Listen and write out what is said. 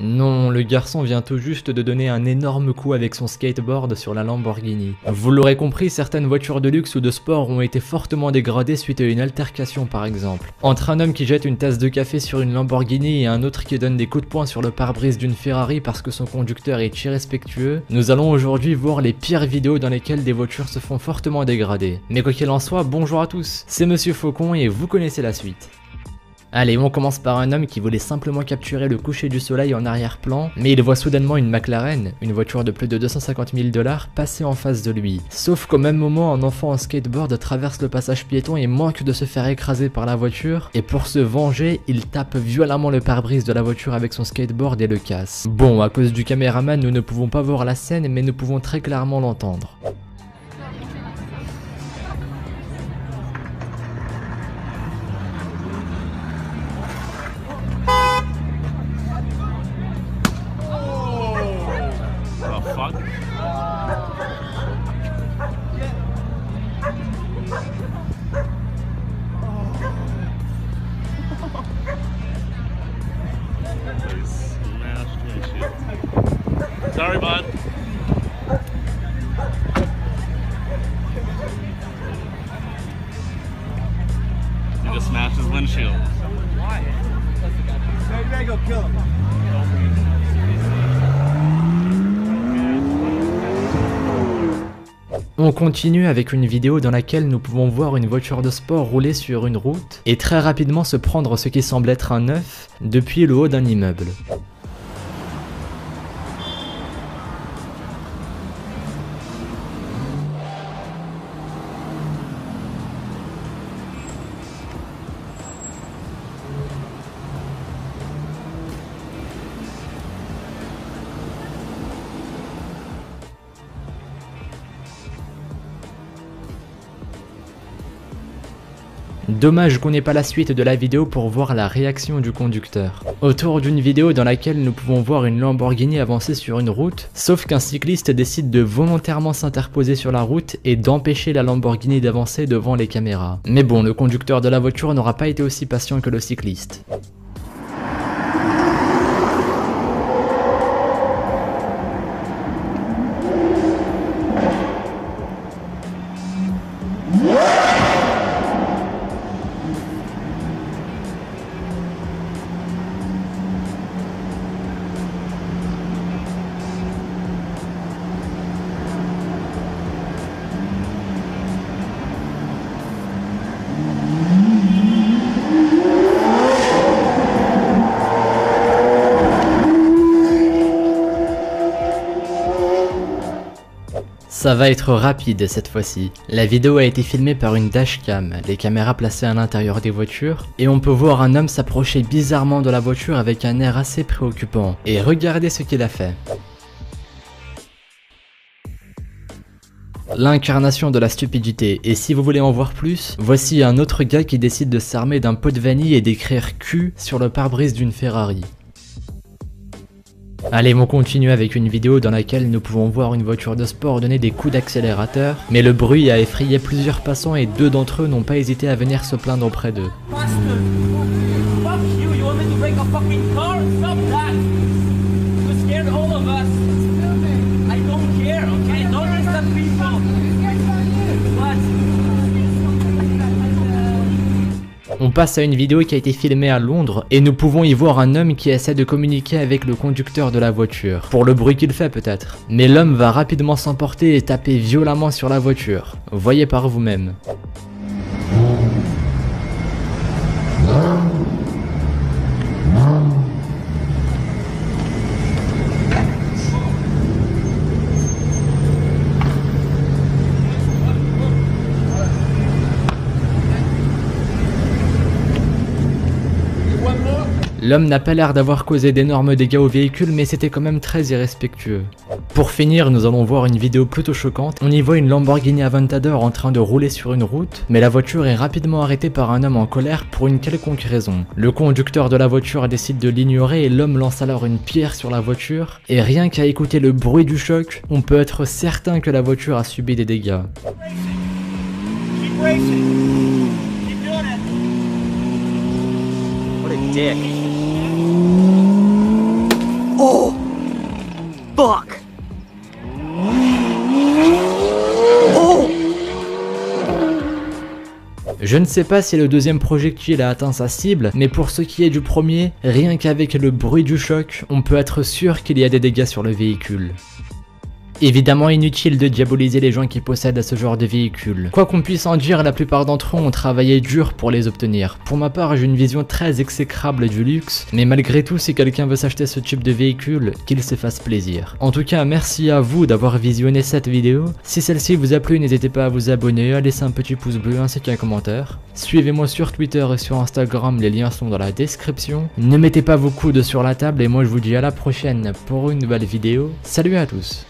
Non, le garçon vient tout juste de donner un énorme coup avec son skateboard sur la Lamborghini. Vous l'aurez compris, certaines voitures de luxe ou de sport ont été fortement dégradées suite à une altercation par exemple. Entre un homme qui jette une tasse de café sur une Lamborghini et un autre qui donne des coups de poing sur le pare-brise d'une Ferrari parce que son conducteur est irrespectueux, nous allons aujourd'hui voir les pires vidéos dans lesquelles des voitures se font fortement dégrader. Mais quoi qu'il en soit, bonjour à tous, c'est Monsieur Faucon et vous connaissez la suite. Allez, on commence par un homme qui voulait simplement capturer le coucher du soleil en arrière-plan, mais il voit soudainement une McLaren, une voiture de plus de 250 000 $, passer en face de lui. Sauf qu'au même moment, un enfant en skateboard traverse le passage piéton et manque de se faire écraser par la voiture, et pour se venger, il tape violemment le pare-brise de la voiture avec son skateboard et le casse. Bon, à cause du caméraman, nous ne pouvons pas voir la scène, mais nous pouvons très clairement l'entendre. Sorry, bud. You just smashed his windshield. Why? Maybe I go kill him. On continue avec une vidéo dans laquelle nous pouvons voir une voiture de sport rouler sur une route et très rapidement se prendre ce qui semble être un œuf depuis le haut d'un immeuble. Dommage qu'on n'ait pas la suite de la vidéo pour voir la réaction du conducteur. Autour d'une vidéo dans laquelle nous pouvons voir une Lamborghini avancer sur une route, sauf qu'un cycliste décide de volontairement s'interposer sur la route et d'empêcher la Lamborghini d'avancer devant les caméras. Mais bon, le conducteur de la voiture n'aura pas été aussi patient que le cycliste. Ça va être rapide cette fois-ci. La vidéo a été filmée par une dashcam, les caméras placées à l'intérieur des voitures, et on peut voir un homme s'approcher bizarrement de la voiture avec un air assez préoccupant. Et regardez ce qu'il a fait. L'incarnation de la stupidité, et si vous voulez en voir plus, voici un autre gars qui décide de s'armer d'un pot de vanille et d'écrire Q sur le pare-brise d'une Ferrari. Allez, on continue avec une vidéo dans laquelle nous pouvons voir une voiture de sport donner des coups d'accélérateur, mais le bruit a effrayé plusieurs passants et deux d'entre eux n'ont pas hésité à venir se plaindre auprès d'eux. On passe à une vidéo qui a été filmée à Londres et nous pouvons y voir un homme qui essaie de communiquer avec le conducteur de la voiture, pour le bruit qu'il fait peut-être. Mais l'homme va rapidement s'emporter et taper violemment sur la voiture. Voyez par vous-même. L'homme n'a pas l'air d'avoir causé d'énormes dégâts au véhicule, mais c'était quand même très irrespectueux. Pour finir, nous allons voir une vidéo plutôt choquante. On y voit une Lamborghini Aventador en train de rouler sur une route, mais la voiture est rapidement arrêtée par un homme en colère pour une quelconque raison. Le conducteur de la voiture décide de l'ignorer et l'homme lance alors une pierre sur la voiture, et rien qu'à écouter le bruit du choc, on peut être certain que la voiture a subi des dégâts. What a dick. fuck? Oh! Je ne sais pas si le deuxième projectile a atteint sa cible, mais pour ce qui est du premier, rien qu'avec le bruit du choc, on peut être sûr qu'il y a des dégâts sur le véhicule. Évidemment inutile de diaboliser les gens qui possèdent ce genre de véhicule. Quoi qu'on puisse en dire, la plupart d'entre eux ont travaillé dur pour les obtenir. Pour ma part, j'ai une vision très exécrable du luxe, mais malgré tout, si quelqu'un veut s'acheter ce type de véhicule, qu'il se fasse plaisir. En tout cas, merci à vous d'avoir visionné cette vidéo. Si celle-ci vous a plu, n'hésitez pas à vous abonner, à laisser un petit pouce bleu ainsi qu'un commentaire. Suivez-moi sur Twitter et sur Instagram, les liens sont dans la description. Ne mettez pas vos coudes sur la table et moi je vous dis à la prochaine pour une nouvelle vidéo. Salut à tous!